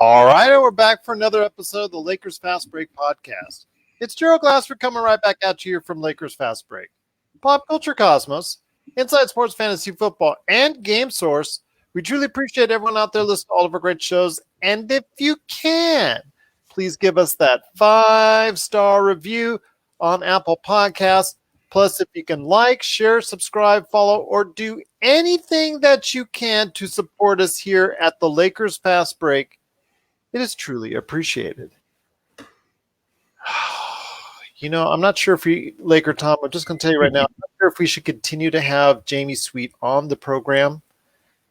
All right, and we're back for another episode of the Lakers Fast Break podcast. It's Gerald Glassford coming right back at you here from Lakers Fast Break. Pop Culture Cosmos, Inside Sports Fantasy Football, and Game Source. We truly appreciate everyone out there listening to all of our great shows. And if you can, please give us that 5-star review on Apple Podcasts. Plus, if you can like, share, subscribe, follow, or do anything that you can to support us here at the Lakers Fast Break, it is truly appreciated. You know, I'm not sure if LakerTom, I'm just going to tell you right now, I'm not sure if we should continue to have Jamie Sweet on the program,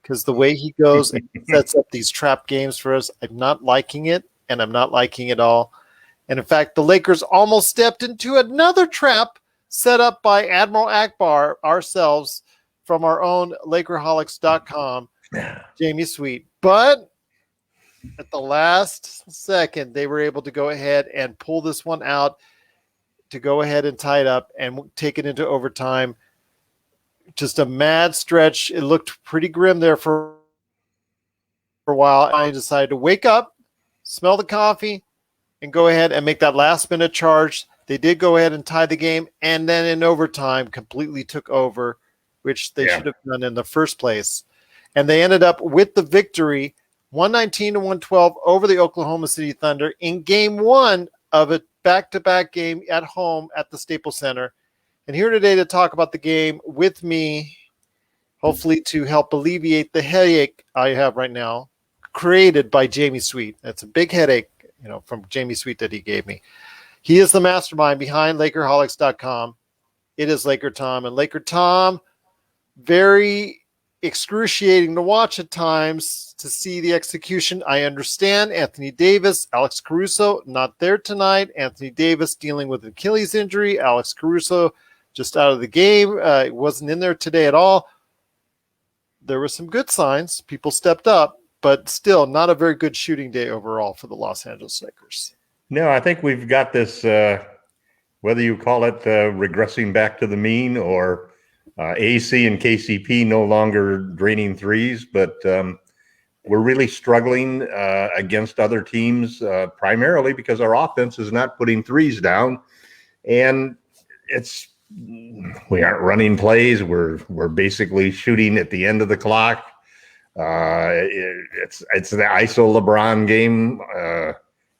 because the way he goes and sets up these trap games for us, I'm not liking it, and I'm not liking it all. And in fact, the Lakers almost stepped into another trap set up by Admiral Akbar, ourselves, from our own Lakerholics.com, Jamie Sweet. But at the last second, they were able to go ahead and pull this one out to go ahead and tie it up and take it into overtime. Just a mad stretch. It looked pretty grim there for a while. I decided to wake up, smell the coffee, and go ahead and make that last-minute charge. They did go ahead and tie the game, and then in overtime completely took over, which they should have done in the first place. And they ended up with the victory, 119-112 over the Oklahoma City Thunder in game one of a back-to-back game at home at the Staples Center. And here today to talk about the game with me, hopefully to help alleviate the headache I have right now, created by Jamie Sweet. That's a big headache, from Jamie Sweet that he gave me. He is the mastermind behind Lakerholics.com. It is LakerTom. And LakerTom, very excruciating to watch at times to see the execution. I understand Anthony Davis, Alex Caruso, not there tonight. Anthony Davis dealing with an Achilles injury. Alex Caruso just out of the game. Wasn't in there today at all. There were some good signs. People stepped up, but still not a very good shooting day overall for the Los Angeles Lakers. No, I think we've got this, whether you call it regressing back to the mean or AC and KCP no longer draining threes, but we're really struggling against other teams, primarily because our offense is not putting threes down, and we aren't running plays. We're basically shooting at the end of the clock. It's the ISO LeBron game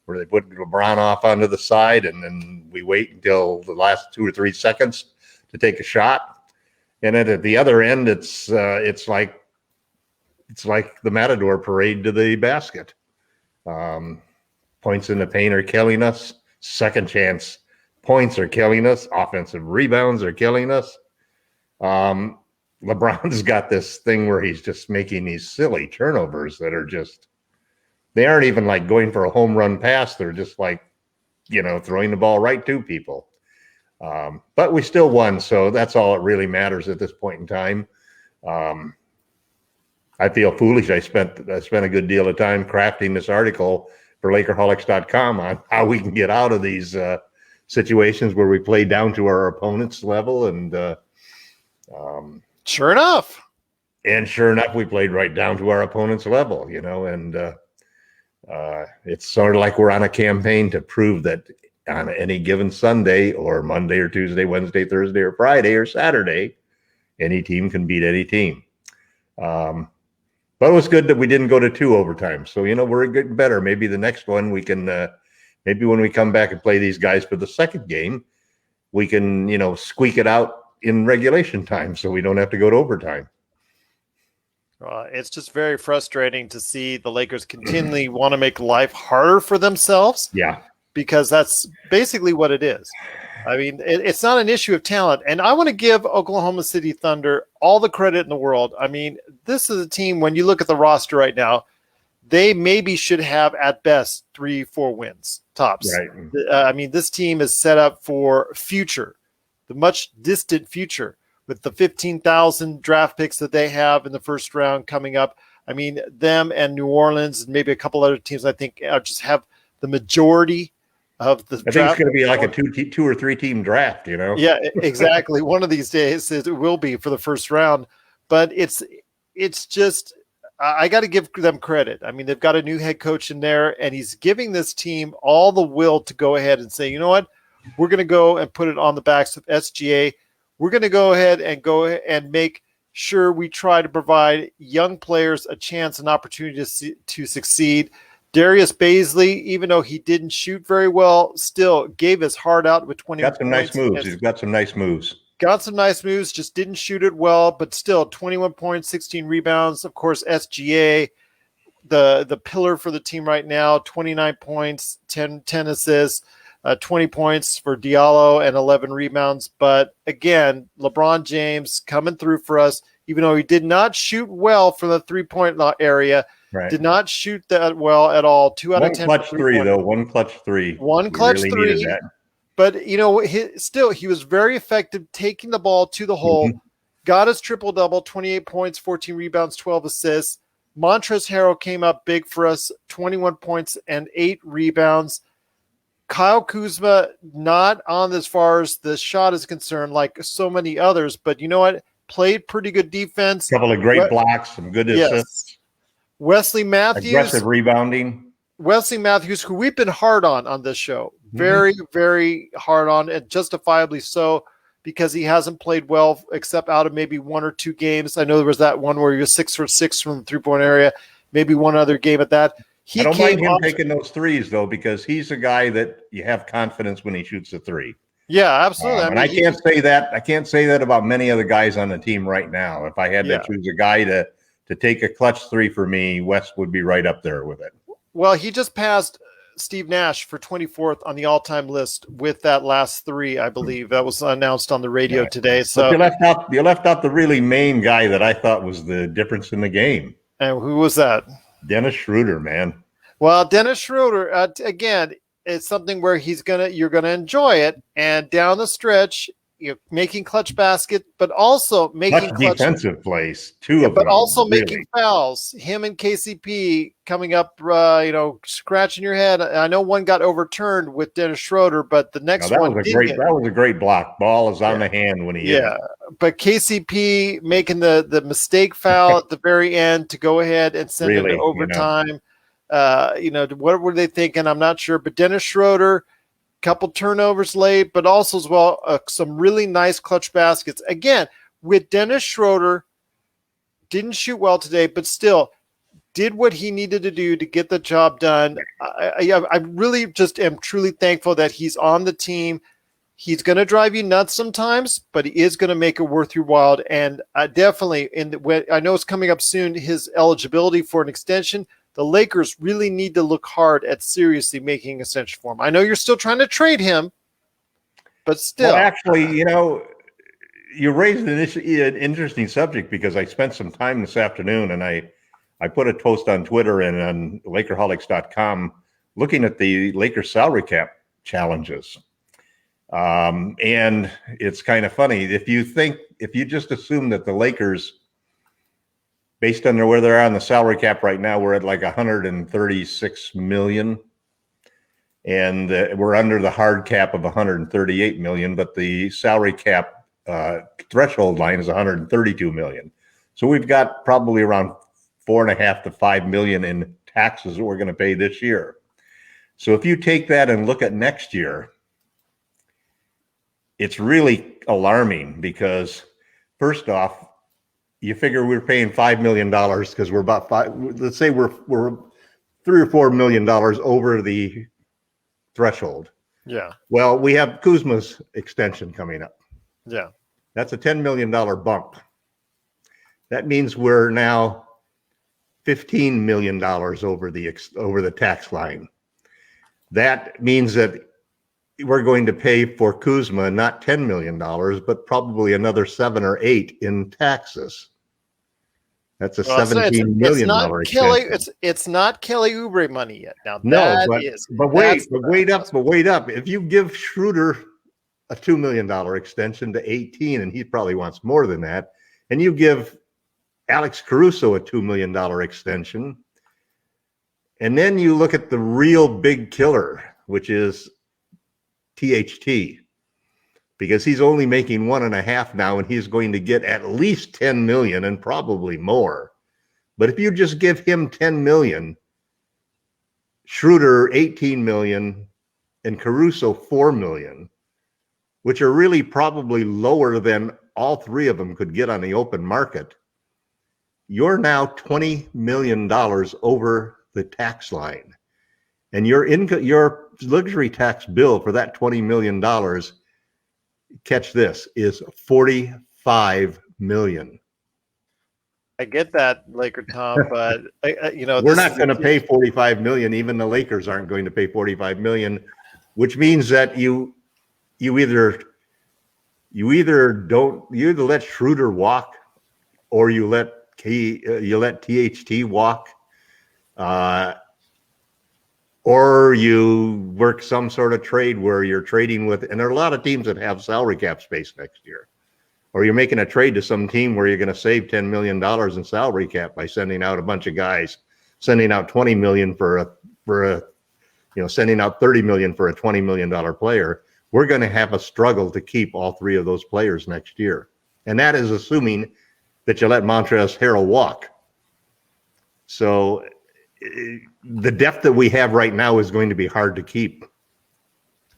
where they put LeBron off onto the side, and then we wait until the last 2 or 3 seconds to take a shot. And then at the other end, it's like the Matador parade to the basket. Points in the paint are killing us. Second chance points are killing us. Offensive rebounds are killing us. LeBron's got this thing where he's just making these silly turnovers that are just, they aren't even like going for a home run pass. They're just like, throwing the ball right to people. But we still won, so that's all that really matters at this point in time. I feel foolish. I spent a good deal of time crafting this article for Lakerholics.com on how we can get out of these situations where we play down to our opponent's level, and sure enough, we played right down to our opponent's level. And it's sort of like we're on a campaign to prove that on any given Sunday or Monday or Tuesday, Wednesday, Thursday or Friday or Saturday, any team can beat any team. But it was good that we didn't go to 2 overtimes. So, we're getting better. Maybe the next one we can, maybe when we come back and play these guys for the second game, we can, squeak it out in regulation time so we don't have to go to overtime. It's just very frustrating to see the Lakers continually want to make life harder for themselves. Yeah. Because that's basically what it is. I mean, it's not an issue of talent. And I want to give Oklahoma City Thunder all the credit in the world. I mean, this is a team, when you look at the roster right now, they maybe should have at best 3-4 wins, tops. Right. I mean, this team is set up for future, the much distant future, with the 15,000 draft picks that they have in the first round coming up. I mean, them and New Orleans and maybe a couple other teams, I think, just have the majority of the I think it's going to be like a 2 or 3 team draft, Yeah, exactly. One of these days it will be for the first round, but it's just I got to give them credit. I mean, they've got a new head coach in there, and he's giving this team all the will to go ahead and say, you know what, we're going to go and put it on the backs of SGA. We're going to go ahead and make sure we try to provide young players a chance and opportunity to succeed. Darius Baisley, even though he didn't shoot very well, still gave his heart out with 20 Got some points. nice moves. He's got some nice moves. Got some nice moves, just didn't shoot it well, but still 21 points, 16 rebounds. Of course, SGA, the pillar for the team right now, 29 points, 10 assists, 20 points for Diallo and 11 rebounds. But again, LeBron James coming through for us, even though he did not shoot well from the three-point area. Right. Did not shoot that well at all. 2 out of 10. One clutch three, though. One clutch three. One clutch really three. Needed that. But, you know, he was very effective taking the ball to the hole, got his triple-double, 28 points, 14 rebounds, 12 assists. Montrezl Harrell came up big for us, 21 points and 8 rebounds. Kyle Kuzma, not on as far as the shot is concerned, like so many others, but you know what? Played pretty good defense. A couple of great blocks, some good assists. Wesley Matthews. Aggressive rebounding. Wesley Matthews, who we've been hard on this show. Very, very hard on, and justifiably so, because he hasn't played well except out of maybe 1 or 2 games. I know there was that one where he was 6 for 6 from the three-point area, maybe one other game at that. I don't mind him taking those threes, though, because he's a guy that you have confidence when he shoots a three. Yeah, absolutely. I can't say that. I can't say that about many other guys on the team right now. If I had to choose a guy to take a clutch three for me, West would be right up there with it. Well, he just passed Steve Nash for 24th on the all-time list with that last three, I believe. That was announced on the radio today. So but you left out the really main guy that I thought was the difference in the game. And who was that? Dennis Schroeder, man. Well, Dennis Schroeder, again, it's something where you're gonna enjoy it, and down the stretch, you're making clutch basket, but also making clutch defensive plays, two of them, but also really. making fouls. Him and KCP coming up, scratching your head. I know one got overturned with Dennis Schroeder, but the next one that was a great block. Ball is on the hand when he hit it. But KCP making the mistake foul at the very end to go ahead and send it to overtime. What were they thinking? I'm not sure. But Dennis Schroeder, couple turnovers late, but also as well some really nice clutch baskets. Again, with Dennis Schroeder, didn't shoot well today, but still did what he needed to do to get the job done. I really just am truly thankful that he's on the team. He's going to drive you nuts sometimes, but he is going to make it worth your while. And definitely, I know it's coming up soon, his eligibility for an extension. The Lakers really need to look hard at seriously making an extension for him. I know you're still trying to trade him, but still. Well, actually, you raised an interesting subject, because I spent some time this afternoon, and I put a post on Twitter and on Lakerholics.com looking at the Lakers salary cap challenges. And it's kind of funny. If you just assume that the Lakers, based on where they're on the salary cap right now, we're at like 136 million, and we're under the hard cap of 138 million, but the salary cap threshold line is 132 million. So we've got probably around 4.5 to 5 million in taxes that we're going to pay this year. So if you take that and look at next year, it's really alarming, because first off, you figure we're paying $5 million because we're about let's say we're $3 or $4 million over the threshold. Yeah. Well, we have Kuzma's extension coming up. Yeah. That's a $10 million bump. That means we're now $15 million over the tax line. That means that we're going to pay for Kuzma not $10 million, but probably another 7 or 8 in taxes. That's a $17 million extension. It's not Kelly Oubre money yet. Now but wait up. If you give Schroeder a $2 million extension to 18, and he probably wants more than that, and you give Alex Caruso a $2 million extension, and then you look at the real big killer, which is THT, because he's only making 1.5 now, and he's going to get at least 10 million and probably more But if you just give him 10 million, Schroeder 18 million, and Caruso 4 million, which are really probably lower than all three of them could get on the open market, you're now $20 million over the tax line. And your luxury tax bill for that $20 million, catch this, is $45 million. I get that, Laker Tom, but we're not going to pay $45 million. Even the Lakers aren't going to pay $45 million, which means that you either let Schroeder walk, or you let THT walk, or you work some sort of trade where you're trading with, and there are a lot of teams that have salary cap space next year, or you're making a trade to some team where you're going to save $10 million in salary cap by sending out a bunch of guys, sending out $20 million sending out $30 million for a $20 million player. We're going to have a struggle to keep all three of those players next year. And that is assuming that you let Montrezl Harrell walk. So the depth that we have right now is going to be hard to keep.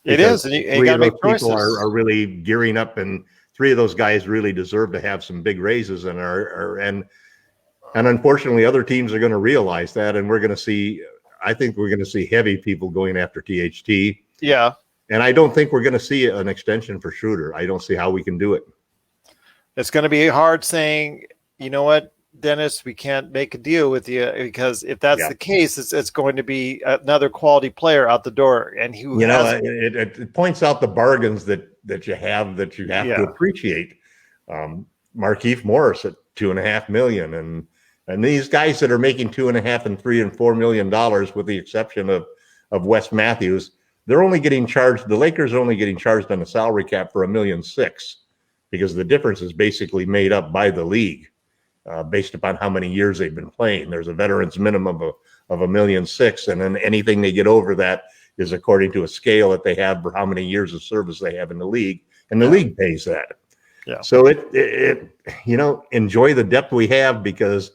It is, and you got to make choices. People are really gearing up, and three of those guys really deserve to have some big raises, and unfortunately, other teams are going to realize that, and I think we're going to see heavy people going after THT. Yeah. And I don't think we're going to see an extension for Schroeder. I don't see how we can do it. It's going to be hard saying, you know what, Dennis, we can't make a deal with you, because if that's the case, it's going to be another quality player out the door. And it points out the bargains that you have to appreciate. Markieff Morris at $2.5 million, and these guys that are making $2.5 and $3 and $4 million, with the exception of Wes Matthews, they're only getting charged. The Lakers are only getting charged on the salary cap for $1.6 million, because the difference is basically made up by the league based upon how many years they've been playing. There's a veterans minimum of $1.6 million, and then anything they get over that is according to a scale that they have for how many years of service they have in the league, and the league pays that. Yeah. So enjoy the depth we have, because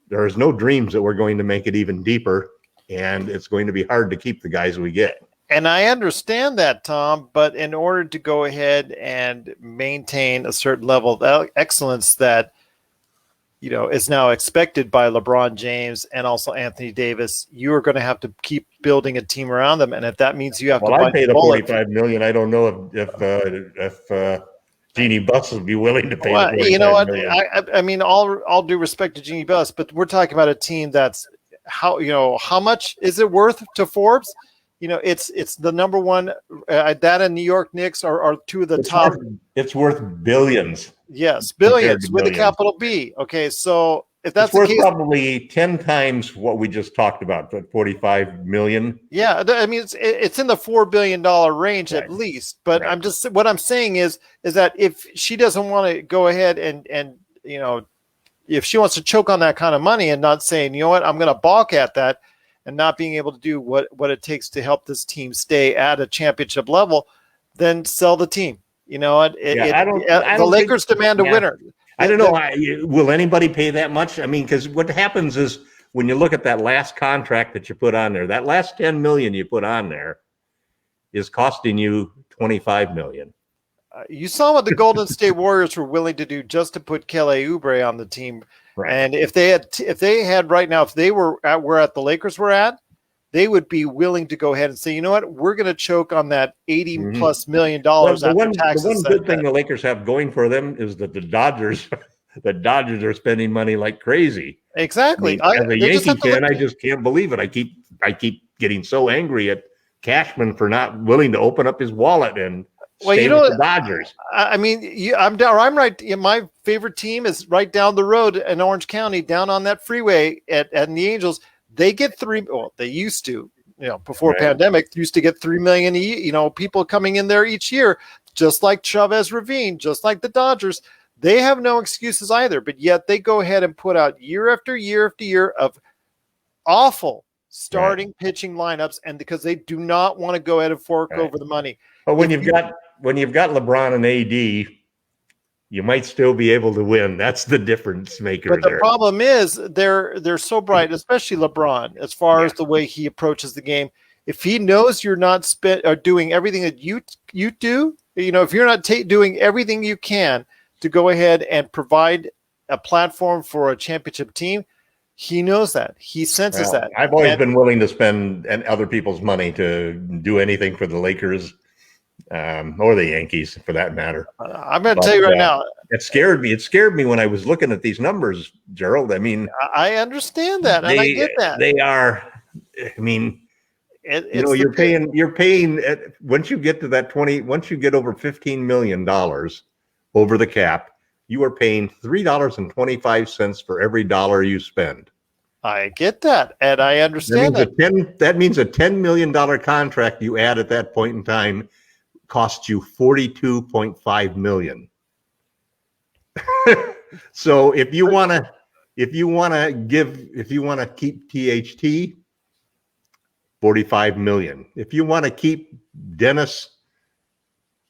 there is no dreams that we're going to make it even deeper, and it's going to be hard to keep the guys we get. And I understand that, Tom, but in order to go ahead and maintain a certain level of excellence that, is now expected by LeBron James and also Anthony Davis, you are going to have to keep building a team around them. And if that means you have to I paid the $45 million. I don't know if Jeannie Buss would be willing to pay. Well, you know what? I mean, all due respect to Jeannie Buss, but we're talking about a team that's how much is it worth to Forbes? It's the number one. That and New York Knicks are two of the top. It's worth billions. Yes, billions with a capital B. Okay, so if that's the case, probably 10 times what we just talked about, but $45 million. Yeah, I mean it's in the $4 billion range at least. But what I'm saying is that if she doesn't want to go ahead and if she wants to choke on that kind of money and not saying, you know what, I'm going to balk at that, and not being able to do what it takes to help this team stay at a championship level, then sell the team. The Lakers demand a winner. I don't know. Will anybody pay that much? I mean, because what happens is when you look at that last contract that you put on there, that last $10 million you put on there is costing you $25 million. You saw what the Golden State Warriors were willing to do just to put Kelly Oubre on the team. Right. And if they had right now, if they were at where the Lakers were at, they would be willing to go ahead and say, you know what, we're going to choke on that $80+ million after taxes. The one good thing the Lakers have going for them is that the Dodgers are spending money like crazy. Exactly. I mean, as a Yankee fan, I just can't believe it. I keep getting so angry at Cashman for not willing to open up his wallet and stay with the Dodgers. I mean, I'm right. My favorite team is right down the road in Orange County, down on that freeway at the Angels. They get they used to, before pandemic, used to get $3 million, people coming in there each year, just like Chavez Ravine, just like the Dodgers. They have no excuses either, but yet they go ahead and put out year after year after year of awful starting pitching lineups, and because they do not want to go ahead and fork over the money. But when you've got LeBron and AD, you might still be able to win. That's the difference maker But the there. problem is they're so bright, especially LeBron, as far as the way he approaches the game. If he knows you're not doing everything that you do, if you're not doing everything you can to go ahead and provide a platform for a championship team, he knows that. He senses that. I've always been willing to spend other people's money to do anything for the Lakers or the Yankees, for that matter. I'm going to tell you right now. It scared me. It scared me when I was looking at these numbers, Gerald. I mean, I understand that, and I get that. They are. I mean, you're paying once you get to that once you get over $15 million over the cap, you are paying $3.25 for every dollar you spend. I get that, and I understand that. That means a $10 million contract you add at that point in time costs you $42.5 million. So if you want to keep THT, $45 million. If you want to keep Dennis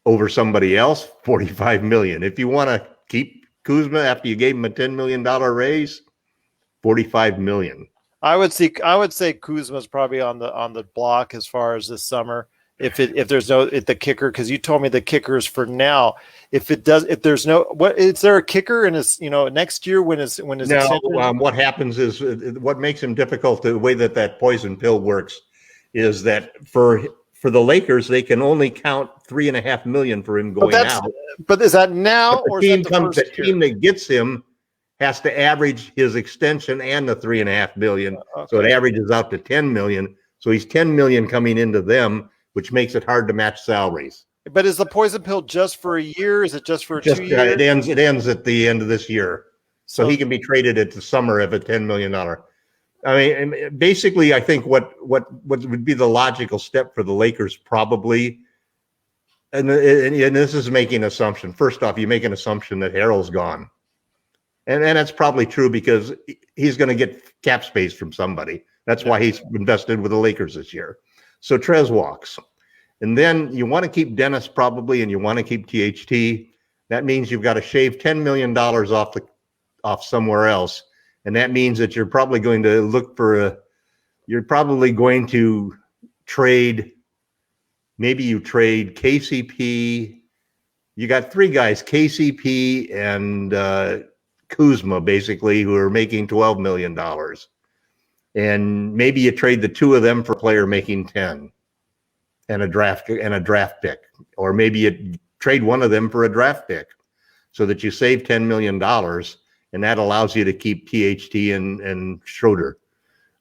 over somebody else, $45 million. If you want to keep Kuzma after you gave him a $10 million raise, $45 million. I would say Kuzma's probably on the block as far as this summer. If the kicker, because you told me the kicker is for now. Is there a kicker in his next year when his what happens is what makes him difficult, the way that poison pill works is that for the Lakers they can only count $3.5 million for him going out. But is that now, or is that the team that gets him has to average his extension and the $3.5 million, so it averages out to $10 million. So he's $10 million coming into them, which makes it hard to match salaries. But is the poison pill just for a year? Is it just for 2 years? It ends at the end of this year. So he can be traded at the summer of a $10 million. I mean, basically, I think what would be the logical step for the Lakers probably, and this is making an assumption. First off, you make an assumption that Harrell's gone. And that's probably true because he's going to get cap space from somebody. That's why he's invested with the Lakers this year. So Trez walks. And then you want to keep Dennis probably, and you want to keep THT. That means you've got to shave $10 million off somewhere else. And that means that you're probably going to trade, maybe you trade KCP. You got three guys, KCP and Kuzma, basically, who are making $12 million. And maybe you trade the two of them for a player making 10 and a draft pick. Or maybe you trade one of them for a draft pick so that you save $10 million, and that allows you to keep THT and Schroeder.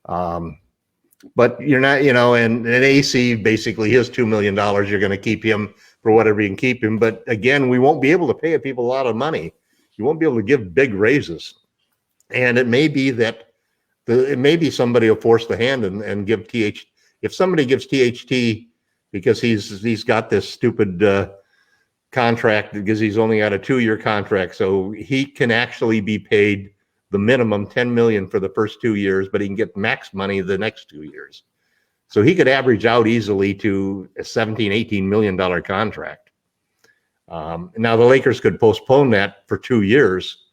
But you're not, and AC, basically his $2 million, you're going to keep him for whatever you can keep him. But again, we won't be able to pay people a lot of money. You won't be able to give big raises. And it may be that somebody will force the hand and give THT. If somebody gives THT because he's got this stupid contract, because he's only got a 2-year contract, so he can actually be paid the minimum $10 million for the first 2 years, but he can get max money the next 2 years. So he could average out easily to a $17-18 million contract. Now the Lakers could postpone that for 2 years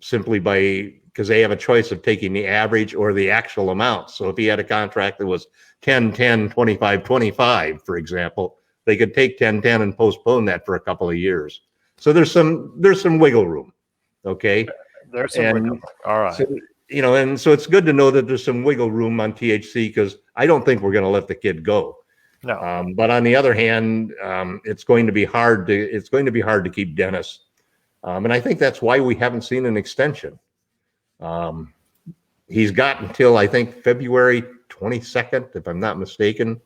simply because they have a choice of taking the average or the actual amount. So if he had a contract that was 10-10, 25-25, for example, they could take 10-10 and postpone that for a couple of years. So there's some wiggle room. Okay. There's some wiggle room. All right. So, and so it's good to know that there's some wiggle room on THC, because I don't think we're going to let the kid go. No. But on the other hand, it's going to be hard to keep Dennis. And I think that's why we haven't seen an extension. He's got until, I think, February 22nd, if I'm not mistaken.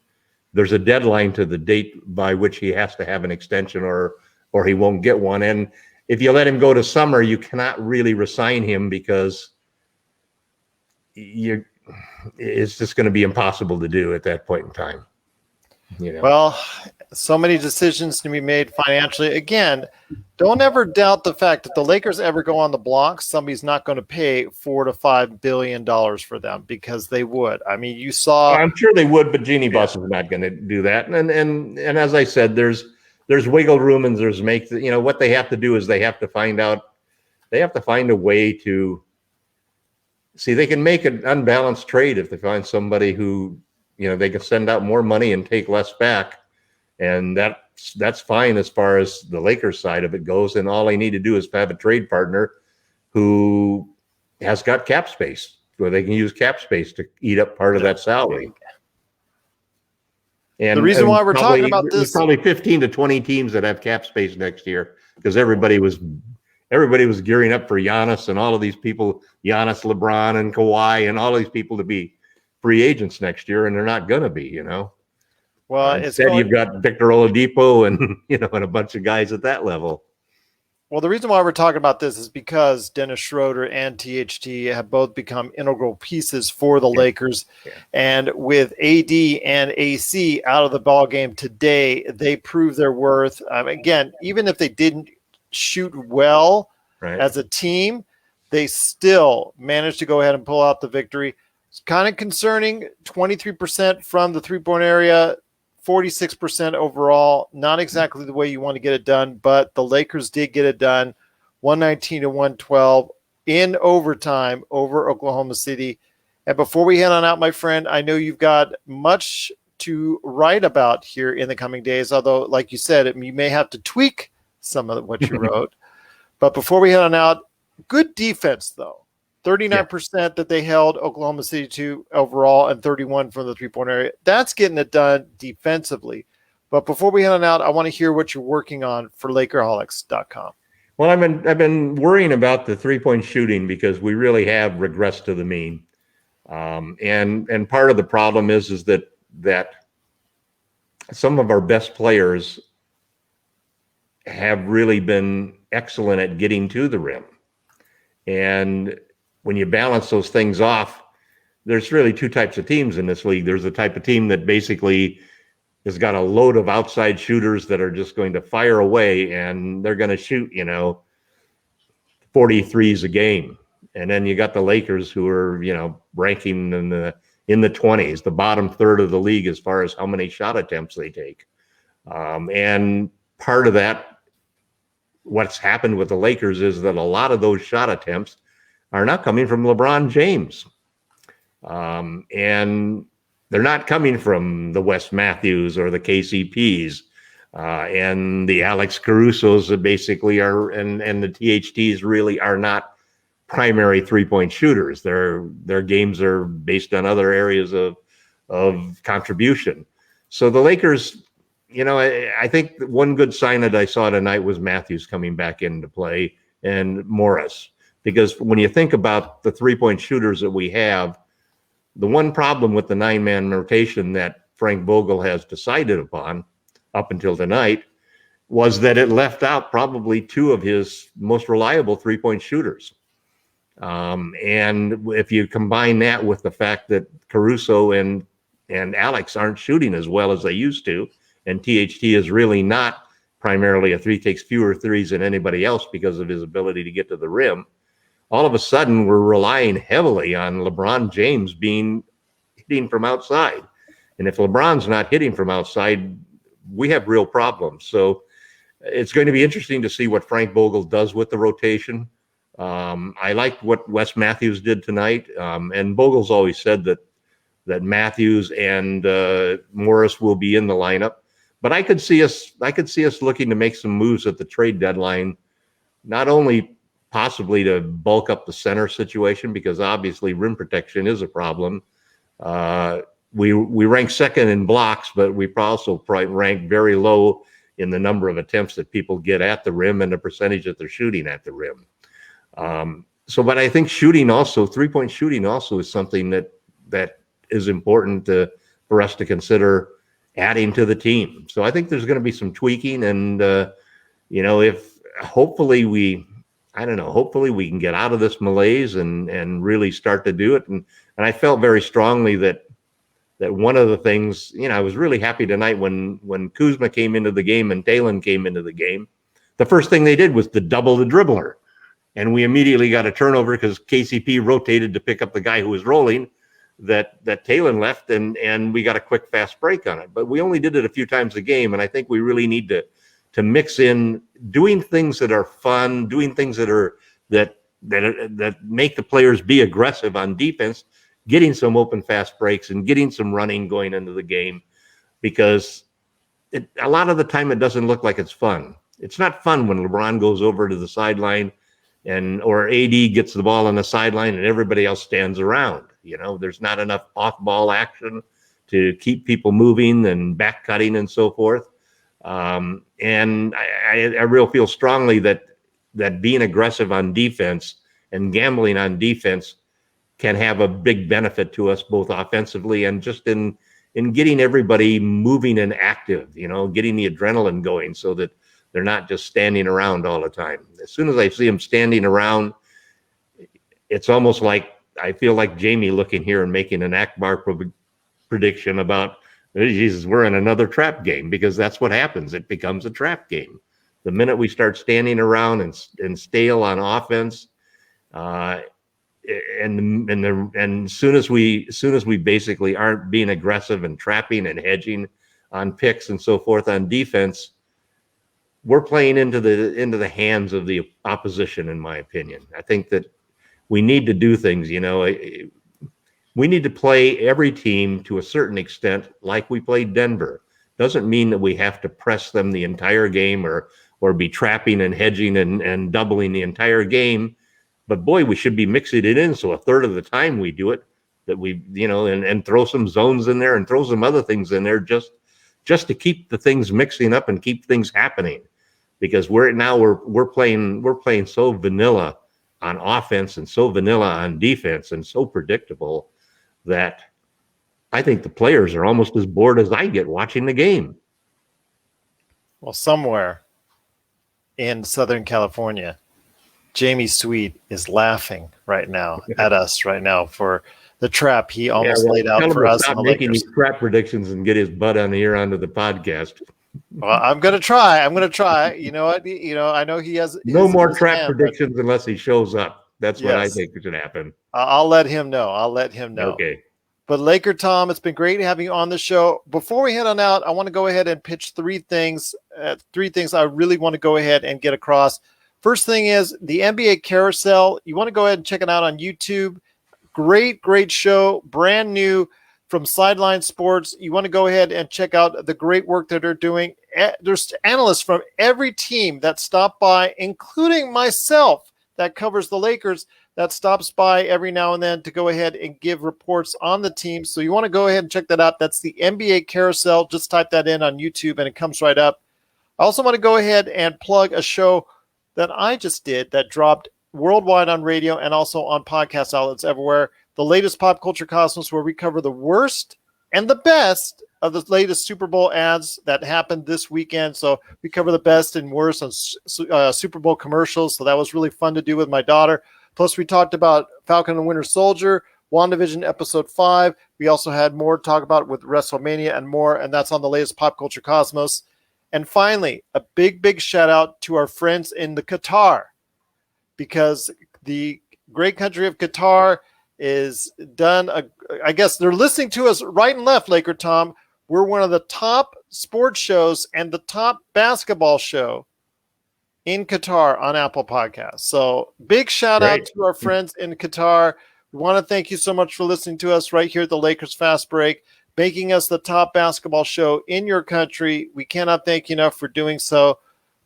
There's a deadline to the date by which he has to have an extension, or he won't get one. And if you let him go to summer, you cannot really resign him, because it's just going to be impossible to do at that point in time. Well, so many decisions to be made financially. Again, don't ever doubt the fact that the Lakers ever go on the block, somebody's not going to pay $4 to $5 billion for them, because they would. I mean, you saw. I'm sure they would, but Jeannie Buss is not going to do that. And as I said, there's there's wiggle room and there's what they have to do is they have to find a way to see. They can make an unbalanced trade if they find somebody who, they can send out more money and take less back. And that's fine as far as the Lakers side of it goes. And all they need to do is have a trade partner who has got cap space, where they can use cap space to eat up part of that salary. And the reason why we're talking about this, there's probably 15 to 20 teams that have cap space next year, because everybody was gearing up for Giannis and all of these people, Giannis, LeBron, and Kawhi, and all these people to be free agents next year, and they're not going to be, Well, instead you've got Victor Oladipo and and a bunch of guys at that level. Well, the reason why we're talking about this is because Dennis Schroeder and THT have both become integral pieces for the Lakers. Yeah. And with AD and AC out of the ball game today, they prove their worth. Again, even if they didn't shoot well as a team, they still managed to go ahead and pull out the victory. It's kind of concerning, 23% from the three-point area, 46% overall, not exactly the way you want to get it done, but the Lakers did get it done, 119-112 in overtime over Oklahoma City. And before we head on out, my friend, I know you've got much to write about here in the coming days, although, like you said, you may have to tweak some of what you wrote. But before we head on out, good defense, though. 39% that they held Oklahoma City to overall, and 31 from the three-point area. That's getting it done defensively. But before we head on out, I want to hear what you're working on for Lakerholics.com. Well, I've been worrying about the three-point shooting because we really have regressed to the mean, and part of the problem is that some of our best players have really been excellent at getting to the rim, and when you balance those things off, there's really two types of teams in this league. There's a type of team that basically has got a load of outside shooters that are just going to fire away, and they're going to shoot, 43s a game. And then you got the Lakers, who are, ranking in the 20s, the bottom third of the league as far as how many shot attempts they take. And part of that, what's happened with the Lakers is that a lot of those shot attempts are not coming from LeBron James. And they're not coming from the Wes Matthews or the KCPs and the Alex Carusos that basically are, and the THTs really are not primary three-point shooters. Their games are based on other areas of contribution. So the Lakers, I think one good sign that I saw tonight was Matthews coming back into play and Morris. Because when you think about the three-point shooters that we have, the one problem with the nine-man rotation that Frank Vogel has decided upon up until tonight was that it left out probably two of his most reliable three-point shooters. And if you combine that with the fact that Caruso and Alex aren't shooting as well as they used to, and THT is really not primarily takes fewer threes than anybody else because of his ability to get to the rim, all of a sudden we're relying heavily on LeBron James hitting from outside. And if LeBron's not hitting from outside, we have real problems. So it's going to be interesting to see what Frank Vogel does with the rotation. I liked what Wes Matthews did tonight. And Vogel's always said that Matthews and Morris will be in the lineup. But I could see us looking to make some moves at the trade deadline, not only possibly to bulk up the center situation, because obviously rim protection is a problem. We rank second in blocks, but we also probably rank very low in the number of attempts that people get at the rim and the percentage that they're shooting at the rim. But I think three-point shooting also is something that is important for us to consider adding to the team. So I think there's going to be some tweaking, and if hopefully we can get out of this malaise and really start to do it. And I felt very strongly that one of the things, I was really happy tonight when Kuzma came into the game and Talon came into the game. The first thing they did was to double the dribbler. And we immediately got a turnover because KCP rotated to pick up the guy who was rolling that Talon left, and we got a quick, fast break on it. But we only did it a few times a game, and I think we really need to to mix in doing things that are fun, doing things that make the players be aggressive on defense, getting some open fast breaks and getting some running going into the game, because a lot of the time it doesn't look like it's fun. It's not fun when LeBron goes over to the sideline or AD gets the ball on the sideline and everybody else stands around. There's not enough off-ball action to keep people moving and back cutting and so forth. And I really feel strongly that being aggressive on defense and gambling on defense can have a big benefit to us both offensively and just in getting everybody moving and active, getting the adrenaline going so that they're not just standing around all the time. As soon as I see them standing around, it's almost like I feel like Jamie looking here and making an Akbar prediction about, Jesus, we're in another trap game, because that's what happens. It becomes a trap game. The minute we start standing around and stale on offense, and soon as we basically aren't being aggressive and trapping and hedging on picks and so forth on defense, we're playing into the hands of the opposition, in my opinion. I think that we need to do things, we need to play every team to a certain extent like we played Denver. Doesn't mean that we have to press them the entire game or be trapping and hedging and doubling the entire game. But boy, we should be mixing it in so a third of the time we do it, that we, and throw some zones in there and throw some other things in there just to keep the things mixing up and keep things happening. Because we're playing so vanilla on offense and so vanilla on defense and so predictable that I think the players are almost as bored as I get watching the game. Well, somewhere in Southern California, Jamie Sweet is laughing right now at us right now for the trap he almost laid out for us. Stop making these trap predictions and get his butt on here onto the podcast. Well, I'm going to try. You know what? I know he has no more trap predictions unless he shows up. That's what I think should happen. I'll let him know. Okay. But LakerTom, it's been great having you on the show. Before we head on out, I want to go ahead and pitch three things I really want to go ahead and get across. First thing is the NBA Carousel. You want to go ahead and check it out on YouTube. Great show, brand new from Sideline Sports. You want to go ahead and check out the great work that they're doing. There's analysts from every team that stop by, including myself that covers the Lakers, that stops by every now and then to go ahead and give reports on the team. So you want to go ahead and check that out. That's the NBA Carousel. Just type that in on YouTube and it comes right up. I also want to go ahead and plug a show that I just did that dropped worldwide on radio and also on podcast outlets everywhere. The latest Pop Culture Cosmos, where we cover the worst and the best of the latest Super Bowl ads that happened this weekend. So we cover the best and worst on Super Bowl commercials. So that was really fun to do with my daughter. Plus, we talked about Falcon and Winter Soldier, WandaVision Episode 5. We also had more to talk about with WrestleMania and more, and that's on the latest Pop Culture Cosmos. And finally, a big shout out to our friends in the Qatar, because the great country of Qatar is done. I guess they're listening to us right and left, LakerTom. We're one of the top sports shows and the top basketball show in Qatar on Apple Podcasts. So big shout out to our friends in Qatar. We want to thank you so much for listening to us right here at the Lakers Fast Break, making us the top basketball show in your country. We cannot thank you enough for doing so.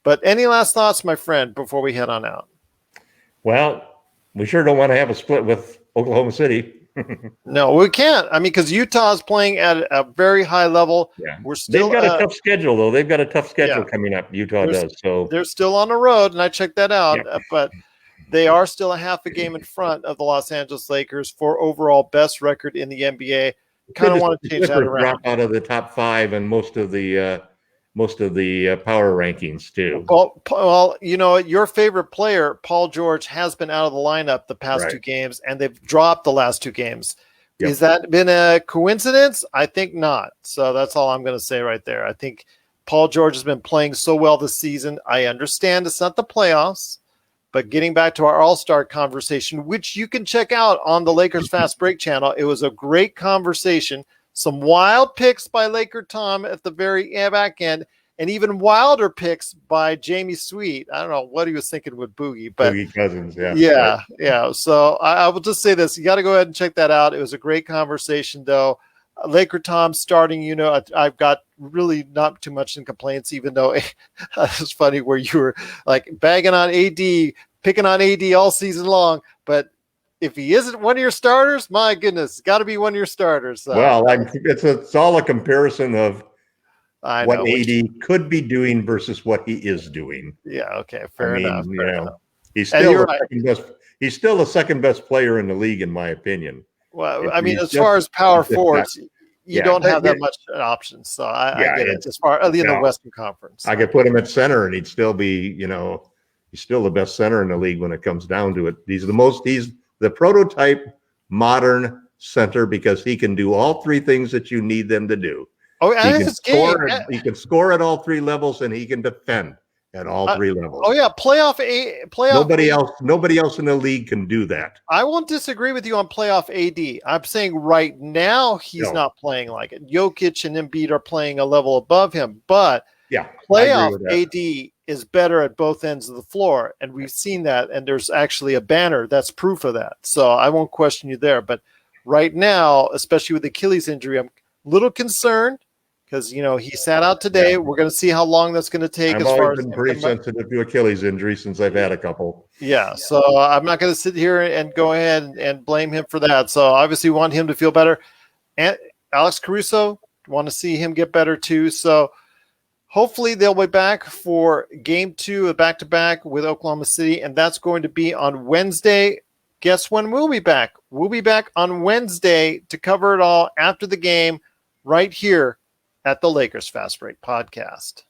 But any last thoughts, my friend, before we head on out? Well, we sure don't want to have a split with Oklahoma City. No, we can't. I mean, because Utah's playing at a very high level. Yeah. We're still. They've got a tough schedule, though. They've got a tough schedule coming up. Utah does. So they're still on the road, and I checked that out. Yeah. But they are still a half a game in front of the Los Angeles Lakers for overall best record in the NBA. Kind of want to change that around. Drop out of the top 5 and most of the power rankings too. Well, your favorite player, Paul George, has been out of the lineup the past 2 games, and they've dropped the last 2 games. Yep. Has that been a coincidence? I think not. So that's all I'm going to say right there. I think Paul George has been playing so well this season. I understand it's not the playoffs, but getting back to our All-Star conversation, which you can check out on the Lakers Fast Break channel, it was a great conversation. Some wild picks by LakerTom at the very back end. and even wilder picks by Jamie Sweet. I don't know what he was thinking with Boogie, but Boogie Cousins, yeah. So I will just say this: you got to go ahead and check that out. It was a great conversation, though. LakerTom starting, I've got really not too much in complaints, even though it's funny where you were like bagging on AD, picking on AD all season long. But if he isn't one of your starters, my goodness, it's got to be one of your starters. So. Well, it's all a comparison of what know, AD could be doing versus what he is doing. Yeah, okay, fair enough. He's still he's still the second best player in the league, in my opinion. Well, I mean, as far as power forwards, you don't have that much options. So I get it. As far as in the Western Conference, I could put him at center, and he'd still be, he's still the best center in the league when it comes down to it. He's the prototype modern center because he can do all three things that you need them to do. Oh, and he can score at all three levels, and he can defend at all three levels. Oh yeah, playoff. Nobody else in the league can do that. I won't disagree with you on playoff AD. I'm saying right now he's not playing like it. Jokic and Embiid are playing a level above him, but playoff AD is better at both ends of the floor, and we've seen that. And there's actually a banner that's proof of that. So I won't question you there. But right now, especially with the Achilles injury, I'm a little concerned. Because, he sat out today. Yeah. We're going to see how long that's going to take. I've always been pretty sensitive to Achilles injury since I've had a couple. Yeah, so I'm not going to sit here and go ahead and blame him for that. So obviously we want him to feel better. And Alex Caruso, want to see him get better too. So hopefully they'll be back for game 2 of back-to-back with Oklahoma City, and that's going to be on Wednesday. Guess when we'll be back? We'll be back on Wednesday to cover it all after the game right here at the Lakers Fast Break Podcast.